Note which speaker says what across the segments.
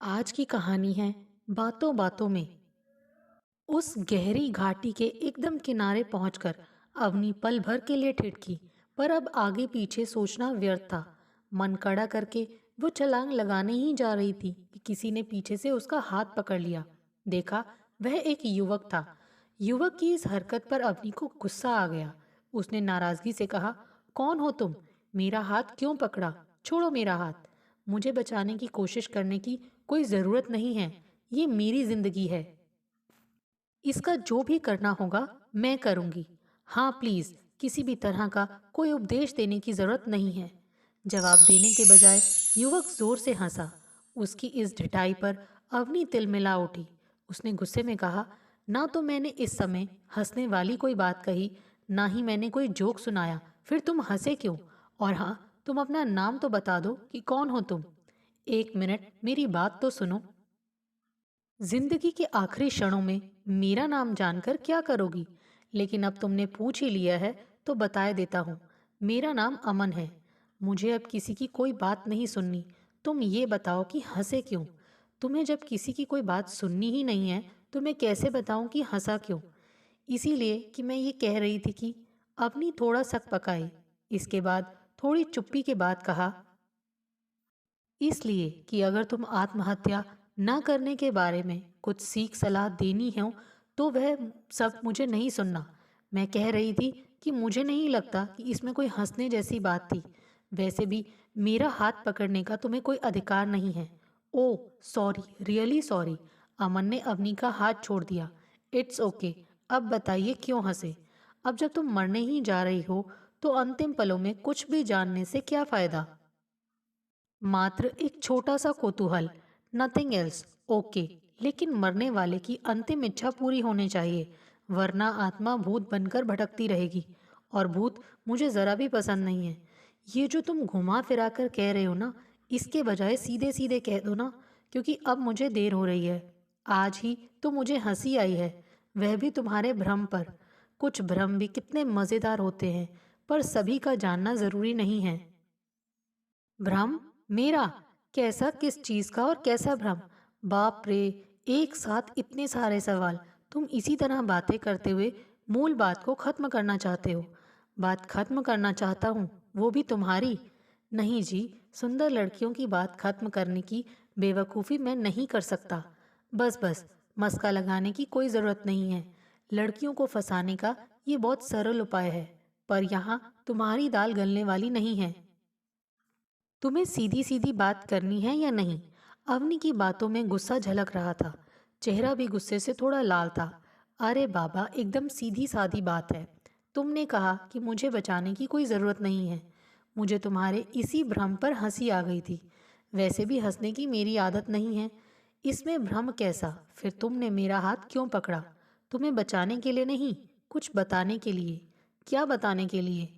Speaker 1: आज की कहानी है बातों बातों में। उस गहरी घाटी के एकदम किनारे पहुंचकर अवनी पल भर के लिए ठिठकी। पर अब आगे पीछे सोचना व्यर्थ था। मन कड़ा करके वो छलांग लगाने ही जा रही थी कि किसी ने पीछे से उसका हाथ पकड़ लिया। देखा, वह एक युवक था। युवक की इस हरकत पर अवनी को गुस्सा आ गया। उसने नाराजगी से कहा, कौन हो तुम? मेरा हाथ क्यों पकड़ा? छोड़ो मेरा हाथ। मुझे बचाने की कोशिश करने की कोई जरूरत नहीं है। ये मेरी जिंदगी है। इसका जो भी करना होगा मैं करूंगी। हाँ प्लीज, किसी भी तरह का कोई उपदेश देने की जरूरत नहीं है। जवाब देने के बजाय युवक जोर से हंसा। उसकी इस ढिठाई पर अवनी तिलमिला उठी। उसने गुस्से में कहा, ना तो मैंने इस समय हंसने वाली कोई बात कही, ना ही मैंने कोई जोक सुनाया। फिर तुम हंसे क्यों? और हाँ, तुम अपना नाम तो बता दो कि कौन हो तुम। एक मिनट, मेरी बात तो सुनो। जिंदगी के आखिरी क्षणों में मेरा नाम जानकर क्या करोगी? लेकिन अब तुमने पूछ ही लिया है तो बताए देता हूँ। मेरा नाम अमन है। मुझे अब किसी की कोई बात नहीं सुननी। तुम ये बताओ कि हंसे क्यों? तुम्हें जब किसी की कोई बात सुननी ही नहीं है तो मैं कैसे बताऊं कि हंसा क्यों? इसीलिए कि मैं ये कह रही थी कि अपनी थोड़ा सक पकाई। इसके बाद थोड़ी चुप्पी के बाद कहा, इसलिए कि अगर तुम आत्महत्या न करने के बारे में कुछ सीख सलाह देनी हो तो वह सब मुझे नहीं सुनना। मैं कह रही थी कि मुझे नहीं लगता कि इसमें कोई हंसने जैसी बात थी। वैसे भी मेरा हाथ पकड़ने का तुम्हें कोई अधिकार नहीं है। Oh sorry, really sorry. Aman ने अवनी का हाथ छोड़ दिया। It's okay. अब बताइए क्यों हंसे? अब जब तुम मरने ही जा रही हो तो अंतिम पलों में कुछ भी जानने से क्या फायदा? मात्र एक छोटा सा कौतूहल, नथिंग एल्स। ओके, लेकिन मरने वाले की अंतिम इच्छा पूरी होनी चाहिए, वरना आत्मा भूत बनकर भटकती रहेगी। और भूत मुझे जरा भी पसंद नहीं है। ये जो तुम घुमा फिरा कर कह रहे हो ना, इसके बजाय सीधे सीधे कह दो ना, क्योंकि अब मुझे देर हो रही है। आज ही तो मुझे हंसी आई है, वह भी तुम्हारे भ्रम पर। कुछ भ्रम भी कितने मज़ेदार होते हैं, पर सभी का जानना जरूरी नहीं है। भ्रम? मेरा? कैसा? किस चीज का और कैसा भ्रम? बाप रे, एक साथ इतने सारे सवाल। तुम इसी तरह बातें करते हुए मूल बात को खत्म करना चाहते हो। बात खत्म करना चाहता हूँ, वो भी तुम्हारी? नहीं जी, सुंदर लड़कियों की बात खत्म करने की बेवकूफ़ी मैं नहीं कर सकता। बस बस, मस्का लगाने की कोई ज़रूरत नहीं है। लड़कियों को फंसाने का ये बहुत सरल उपाय है, पर यहाँ तुम्हारी दाल गलने वाली नहीं है। तुम्हें सीधी सीधी बात करनी है या नहीं? अवनी की बातों में गुस्सा झलक रहा था। चेहरा भी गुस्से से थोड़ा लाल था। अरे बाबा, एकदम सीधी सादी बात है। तुमने कहा कि मुझे बचाने की कोई ज़रूरत नहीं है। मुझे तुम्हारे इसी भ्रम पर हंसी आ गई थी। वैसे भी हंसने की मेरी आदत नहीं है। इसमें भ्रम कैसा? फिर तुमने मेरा हाथ क्यों पकड़ा? तुम्हें बचाने के लिए नहीं, कुछ बताने के लिए। क्या बताने के लिए?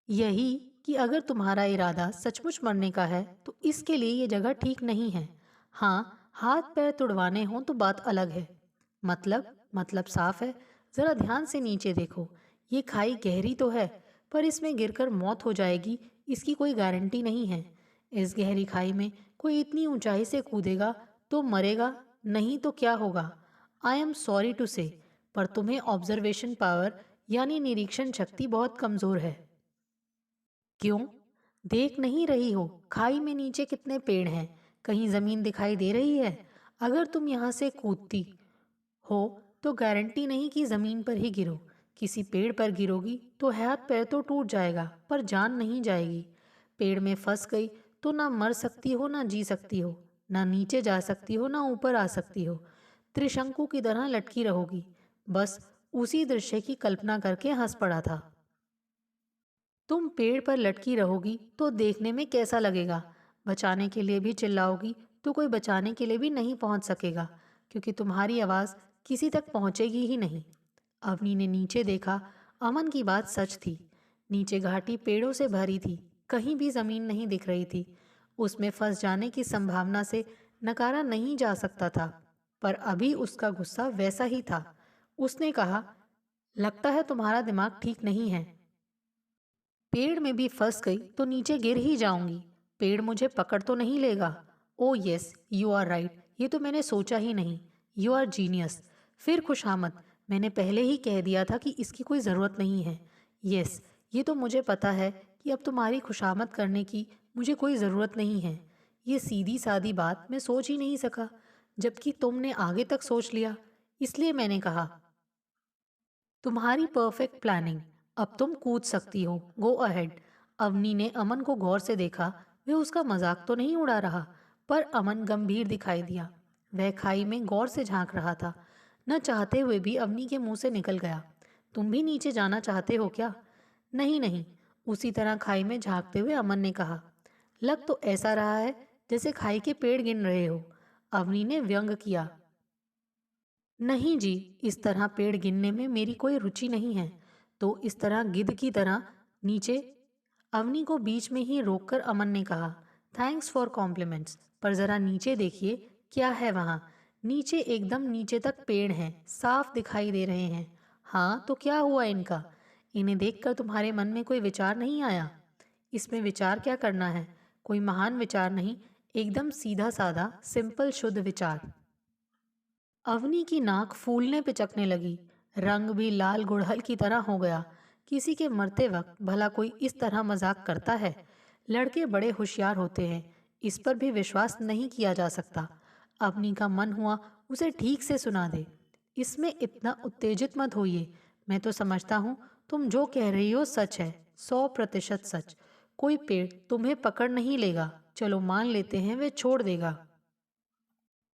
Speaker 1: यही कि अगर तुम्हारा इरादा सचमुच मरने का है तो इसके लिए ये जगह ठीक नहीं है। हाँ, हाथ पैर तुड़वाने हों तो बात अलग है। मतलब साफ है। जरा ध्यान से नीचे देखो। ये खाई गहरी तो है, पर इसमें गिरकर मौत हो जाएगी इसकी कोई गारंटी नहीं है। इस गहरी खाई में कोई इतनी ऊंचाई से कूदेगा तो मरेगा, नहीं तो क्या होगा? आई एम सॉरी टू से, पर तुम्हें ऑब्जर्वेशन पावर यानी निरीक्षण शक्ति बहुत कमजोर है। क्यों? देख नहीं रही हो खाई में नीचे कितने पेड़ हैं? कहीं जमीन दिखाई दे रही है? अगर तुम यहाँ से कूदती हो तो गारंटी नहीं कि जमीन पर ही गिरो। किसी पेड़ पर गिरोगी तो हाथ पैर तो टूट जाएगा, पर जान नहीं जाएगी। पेड़ में फंस गई तो ना मर सकती हो ना जी सकती हो, ना नीचे जा सकती हो ना ऊपर आ सकती हो। त्रिशंकु की तरह लटकी रहोगी। बस उसी दृश्य की कल्पना करके हंस पड़ा था। तुम पेड़ पर लटकी रहोगी तो देखने में कैसा लगेगा? बचाने के लिए भी चिल्लाओगी तो कोई बचाने के लिए भी नहीं पहुंच सकेगा, क्योंकि तुम्हारी आवाज किसी तक पहुंचेगी ही नहीं। अवनी ने नीचे देखा। अमन की बात सच थी। नीचे घाटी पेड़ों से भरी थी, कहीं भी जमीन नहीं दिख रही थी। उसमें फंस जाने की संभावना से नकारा नहीं जा सकता था, पर अभी उसका गुस्सा वैसा ही था। उसने कहा, लगता है तुम्हारा दिमाग ठीक नहीं है। पेड़ में भी फंस गई तो नीचे गिर ही जाऊंगी। पेड़ मुझे पकड़ तो नहीं लेगा। Oh yes, you are right, ये तो मैंने सोचा ही नहीं। You are genius. फिर खुशामद, मैंने पहले ही कह दिया था कि इसकी कोई ज़रूरत नहीं है। यस, ये तो मुझे पता है कि अब तुम्हारी खुशामद करने की मुझे कोई ज़रूरत नहीं है। ये सीधी सादी बात मैं सोच ही नहीं सका, जबकि तुमने आगे तक सोच लिया। इसलिए मैंने कहा, तुम्हारी परफेक्ट प्लानिंग। अब तुम कूद सकती हो, गो अहेड। अवनी ने अमन को गौर से देखा। वह उसका मजाक तो नहीं उड़ा रहा, पर अमन गंभीर दिखाई दिया। वह खाई में गौर से झांक रहा था। न चाहते हुए भी अवनी के मुंह से निकल गया, तुम भी नीचे जाना चाहते हो क्या? नहीं नहीं, उसी तरह खाई में झांकते हुए अमन ने कहा। लग तो ऐसा रहा है जैसे खाई के पेड़ गिन रहे हो, अवनी ने व्यंग किया। नहीं जी, इस तरह पेड़ गिनने में मेरी कोई रुचि नहीं है। तो इस तरह गिद्ध की तरह नीचे। अवनी को बीच में ही रोककर अमन ने कहा, थैंक्स फॉर कॉम्प्लीमेंट्स, पर जरा नीचे देखिए, क्या है वहाँ? नीचे एकदम नीचे तक पेड़ हैं, साफ दिखाई दे रहे हैं। हाँ, तो क्या हुआ इनका? इन्हें देखकर तुम्हारे मन में कोई विचार नहीं आया? इसमें विचार क्या करना है? कोई महान विचार नहीं, एकदम सीधा साधा सिंपल शुद्ध विचार। अवनी की नाक फूलने पिचकने लगी। रंग भी लाल गुड़हल की तरह हो गया। किसी के मरते वक्त भला कोई इस तरह मजाक करता है? लड़के बड़े होशियार होते हैं, इस पर भी विश्वास नहीं किया जा सकता। अवनी का मन हुआ उसे ठीक से सुना दे। इसमें इतना उत्तेजित मत होइए। मैं तो समझता हूँ तुम जो कह रही हो सच है, 100% सच। कोई पेड़ तुम्हें पकड़ नहीं लेगा। चलो मान लेते हैं वे छोड़ देगा,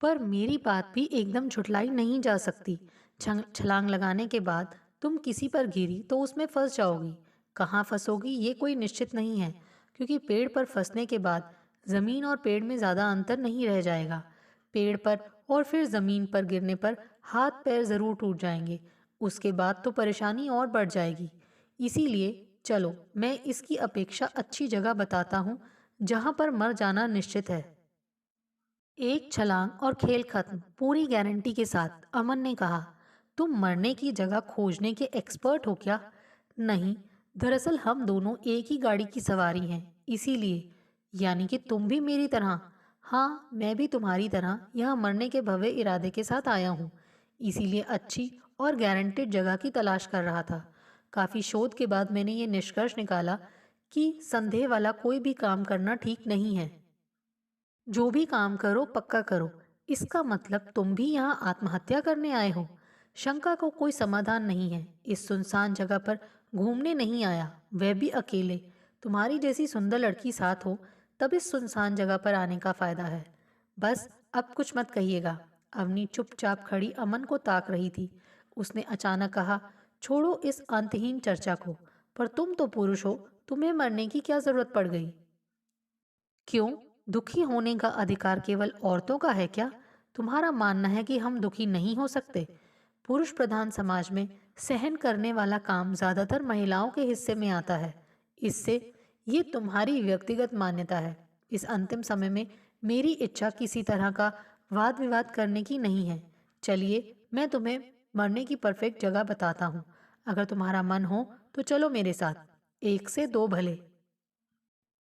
Speaker 1: पर मेरी बात भी एकदम झुठलाई नहीं जा सकती। छलांग लगाने के बाद तुम किसी पर गिरी तो उसमें फंस जाओगी। कहाँ फंसोगी ये कोई निश्चित नहीं है, क्योंकि पेड़ पर फंसने के बाद जमीन और पेड़ में ज़्यादा अंतर नहीं रह जाएगा। पेड़ पर और फिर जमीन पर गिरने पर हाथ पैर ज़रूर टूट जाएंगे। उसके बाद तो परेशानी और बढ़ जाएगी। इसीलिए चलो मैं इसकी अपेक्षा अच्छी जगह बताता हूँ, जहाँ पर मर जाना निश्चित है। एक छलांग और खेल खत्म, पूरी गारंटी के साथ, अमन ने कहा। तुम मरने की जगह खोजने के एक्सपर्ट हो क्या? नहीं, दरअसल हम दोनों एक ही गाड़ी की सवारी हैं, इसीलिए। यानी कि तुम भी मेरी तरह? हाँ, मैं भी तुम्हारी तरह यहाँ मरने के भव्य इरादे के साथ आया हूँ। इसीलिए अच्छी और गारंटेड जगह की तलाश कर रहा था। काफ़ी शोध के बाद मैंने ये निष्कर्ष निकाला कि संदेह वाला कोई भी काम करना ठीक नहीं है। जो भी काम करो पक्का करो। इसका मतलब तुम भी यहाँ आत्महत्या करने आए हो? शंका को कोई समाधान नहीं है। इस सुनसान जगह पर घूमने नहीं आया, वह भी अकेले। तुम्हारी जैसी सुंदर लड़की साथ हो तब इस सुनसान जगह पर आने का फायदा है। बस अब कुछ मत कहिएगा। अवनी चुपचाप खड़ी अमन को ताक रही थी। उसने अचानक कहा, छोड़ो इस अंतहीन चर्चा को, पर तुम तो पुरुष हो, तुम्हें मरने की क्या जरूरत पड़ गई? क्यों? दुखी होने का अधिकार केवल औरतों का है क्या? तुम्हारा मानना है कि हम दुखी नहीं हो सकते? पुरुष प्रधान समाज में सहन करने वाला काम ज्यादातर महिलाओं के हिस्से में आता है। इससे ये तुम्हारी व्यक्तिगत मान्यता है। इस अंतिम समय में मेरी इच्छा किसी तरह का वाद विवाद करने की नहीं है। चलिए मैं तुम्हें मरने की परफेक्ट जगह बताता हूँ। अगर तुम्हारा मन हो तो चलो मेरे साथ। एक से दो भले।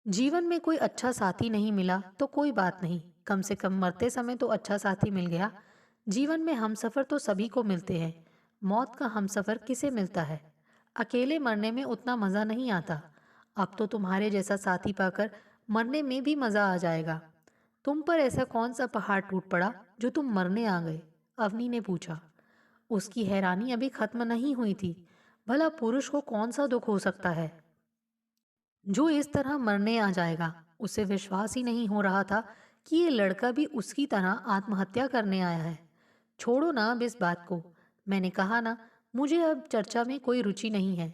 Speaker 1: जीवन में कोई अच्छा साथी नहीं मिला तो कोई बात नहीं, कम से कम मरते समय तो अच्छा साथी मिल गया। जीवन में हमसफर तो सभी को मिलते हैं। मौत का हमसफर किसे मिलता है? अकेले मरने में उतना मज़ा नहीं आता। अब तो तुम्हारे जैसा साथी पाकर मरने में भी मज़ा आ जाएगा। तुम पर ऐसा कौन सा पहाड़ टूट पड़ा जो तुम मरने आ गए? अवनी ने पूछा। उसकी हैरानी अभी खत्म नहीं हुई थी। भला पुरुष को कौन सा दुख हो सकता है जो इस तरह मरने आ जाएगा? उसे विश्वास ही नहीं हो रहा था कि ये लड़का भी उसकी तरह आत्महत्या करने आया है। छोड़ो ना अब इस बात को। मैंने कहा ना, मुझे अब चर्चा में कोई रुचि नहीं है।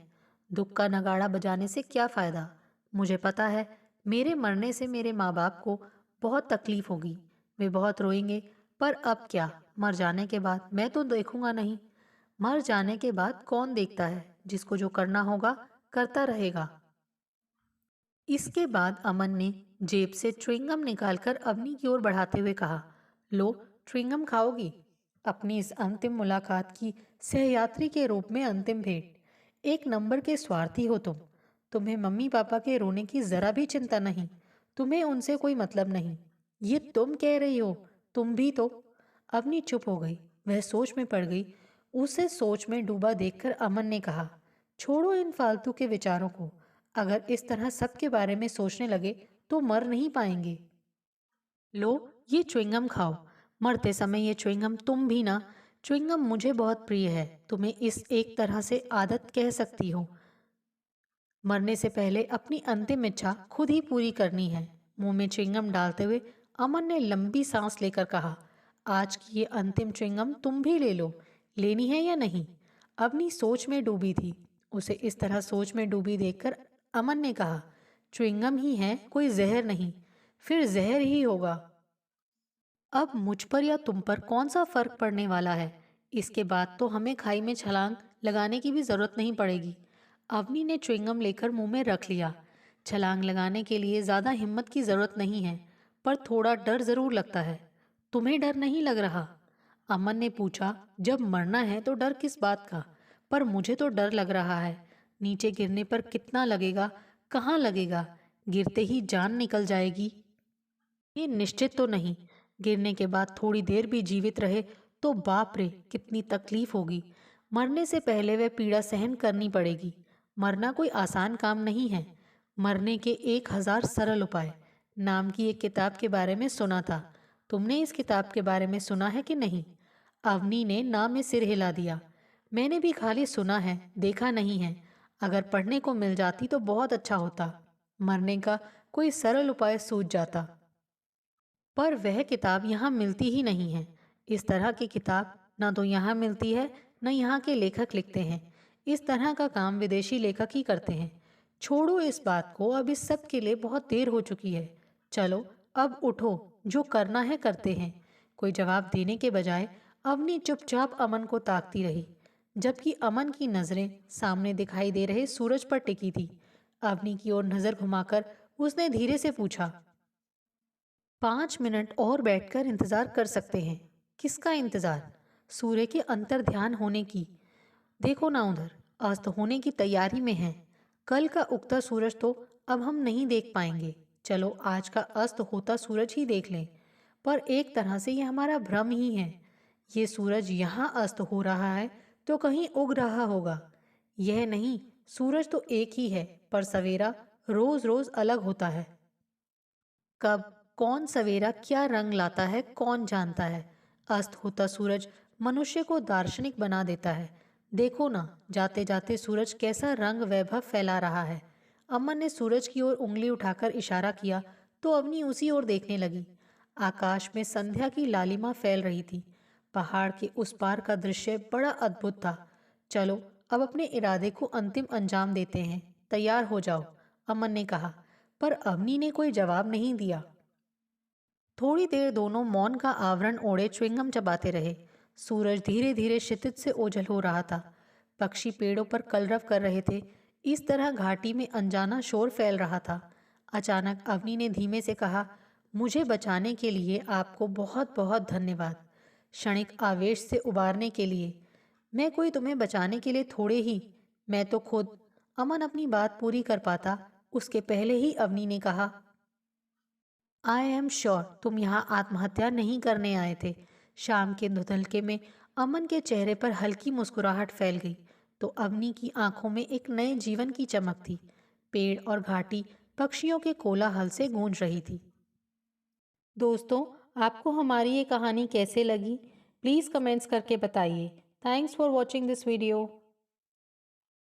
Speaker 1: दुख का नगाड़ा बजाने से क्या फायदा? मुझे पता है मेरे मरने से मेरे माँ बाप को बहुत तकलीफ होगी, वे बहुत रोएंगे। पर अब क्या, मर जाने के बाद मैं तो देखूंगा नहीं। मर जाने के बाद कौन देखता है? जिसको जो करना होगा करता रहेगा। इसके बाद अमन ने जेब से च्युइंगम निकालकर अवनी की ओर बढ़ाते हुए कहा, लो, च्युइंगम खाओगी? अपनी इस अंतिम मुलाकात की सहयात्री के रूप में अंतिम भेंट। एक नंबर के स्वार्थी हो तुम। तुम्हें मम्मी पापा के रोने की जरा भी चिंता नहीं। तुम्हें उनसे कोई मतलब नहीं। ये तुम कह रही हो? तुम भी तो। अवनी चुप हो गई। वह सोच में पड़ गई। उसे सोच में डूबा देखकर अमन ने कहा, छोड़ो इन फालतू के विचारों को। अगर इस तरह सबके बारे में सोचने लगे तो मर नहीं पाएंगे। लो, ये च्युइंगम खाओ। मरते समय ये च्युइंगम तुम भी ना। च्युइंगम मुझे बहुत प्रिय है। तुम्हें इस एक तरह से आदत कह सकती हो। मरने से पहले अपनी अंतिम इच्छा खुद ही पूरी करनी है। मुंह में च्युइंगम डालते हुए अमन ने लंबी सांस लेकर कहा, आज की ये अंतिम च्युइंगम तुम भी ले लो। लेनी है या नहीं? अपनी सोच में डूबी थी। उसे इस तरह सोच में डूबी देखकर अमन ने कहा, च्युइंगम ही है, कोई जहर नहीं। फिर जहर ही होगा। अब मुझ पर या तुम पर कौन सा फर्क पड़ने वाला है? इसके बाद तो हमें खाई में छलांग लगाने की भी जरूरत नहीं पड़ेगी। अवनी ने च्युइंगम लेकर मुंह में रख लिया। छलांग लगाने के लिए ज्यादा हिम्मत की जरूरत नहीं है, पर थोड़ा डर जरूर लगता है। तुम्हें डर नहीं लग रहा? अमन ने पूछा। जब मरना है तो डर किस बात का? पर मुझे तो डर लग रहा है। नीचे गिरने पर कितना लगेगा, कहाँ लगेगा? गिरते ही जान निकल जाएगी। ये निश्चित तो नहीं। गिरने के बाद थोड़ी देर भी जीवित रहे तो बाप रे कितनी तकलीफ होगी। मरने से पहले वह पीड़ा सहन करनी पड़ेगी। मरना कोई आसान काम नहीं है। मरने के 1000 सरल उपाय नाम की एक किताब के बारे में सुना था। तुमने इस किताब के बारे में सुना है कि नहीं? अवनी ने ना में सिर हिला दिया। मैंने भी खाली सुना है, देखा नहीं है। अगर पढ़ने को मिल जाती तो बहुत अच्छा होता। मरने का कोई सरल उपाय सूझ जाता। पर वह किताब यहाँ मिलती ही नहीं है। इस तरह की किताब ना तो यहाँ मिलती है, न यहाँ के लेखक लिखते हैं। इस तरह का काम विदेशी लेखक ही करते हैं। छोड़ो इस बात को, अब इस सब के लिए बहुत देर हो चुकी है। चलो अब उठो, जो करना है करते हैं। कोई जवाब देने के बजाय अवनी चुपचाप अमन को ताकती रही, जबकि अमन की नजरें सामने दिखाई दे रहे सूरज पर टिकी थी। अवनी की ओर नजर घुमाकर उसने धीरे से पूछा, 5 मिनट और बैठकर इंतजार कर सकते हैं? किसका इंतजार? सूर्य के अंतर ध्यान होने की। देखो ना उधर, अस्त होने की तैयारी में है। कल का उगता सूरज तो अब हम नहीं देख पाएंगे। चलो आज का अस्त होता सूरज ही देख लें। पर एक तरह से यह हमारा भ्रम ही है। ये सूरज यहाँ अस्त हो रहा है तो कहीं उग रहा होगा। यह नहीं, सूरज तो एक ही है, पर सवेरा रोज रोज अलग होता है। कब कौन सवेरा क्या रंग लाता है कौन जानता है। अस्त होता सूरज मनुष्य को दार्शनिक बना देता है। देखो ना, जाते जाते सूरज कैसा रंग वैभव फैला रहा है। अमन ने सूरज की ओर उंगली उठाकर इशारा किया तो अवनी उसी ओर देखने लगी। आकाश में संध्या की लालिमा फैल रही थी। पहाड़ के उस पार का दृश्य बड़ा अद्भुत था। चलो अब अपने इरादे को अंतिम अंजाम देते हैं। तैयार हो जाओ, अमन ने कहा। पर अवनी ने कोई जवाब नहीं दिया। थोड़ी देर दोनों मौन का आवरण ओढ़े च्युइंगम चबाते रहे। सूरज धीरे धीरे क्षितिज से ओझल हो रहा था। पक्षी पेड़ों पर कलरव कर रहे थे। इस तरह घाटी में अनजाना शोर फैल रहा था। अचानक अवनी ने धीमे से कहा, मुझे बचाने के लिए आपको बहुत बहुत धन्यवाद। क्षणिक आवेश से उबारने के लिए। मैं कोई तुम्हें बचाने के लिए थोड़े ही, मैं तो खुद। अमन अपनी बात पूरी कर पाता उसके पहले ही अवनी ने कहा, आई एम श्योर तुम यहाँ आत्महत्या नहीं करने आए थे। शाम के धुंधलके में अमन के चेहरे पर हल्की मुस्कुराहट फैल गई तो अवनी की आंखों में एक नए जीवन की चमक थी। पेड़ और घाटी पक्षियों के कोलाहल से गूंज रही थी। दोस्तों, आपको हमारी ये कहानी कैसे लगी? प्लीज़ कमेंट्स करके बताइए। Thanks for watching this video.